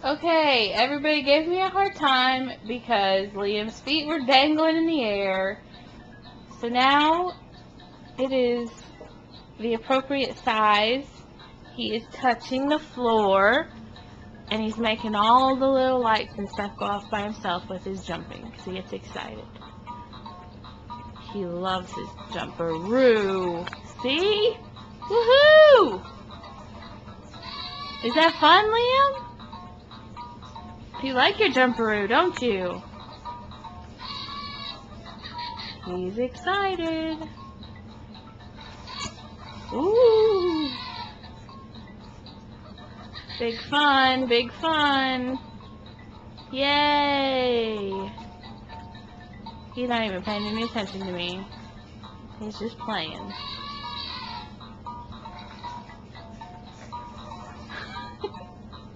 Okay, everybody gave me a hard time because Liam's feet were dangling in the air. So now it is the appropriate size. He is touching the floor, and he's making all the little lights and stuff go off by himself with his jumping because he gets excited. He loves his jumperoo. See? Woohoo! Is that fun, Liam? You like your jumperoo, don't you? He's excited. Ooh! Big fun, big fun. Yay! He's not even paying any attention to me. He's just playing.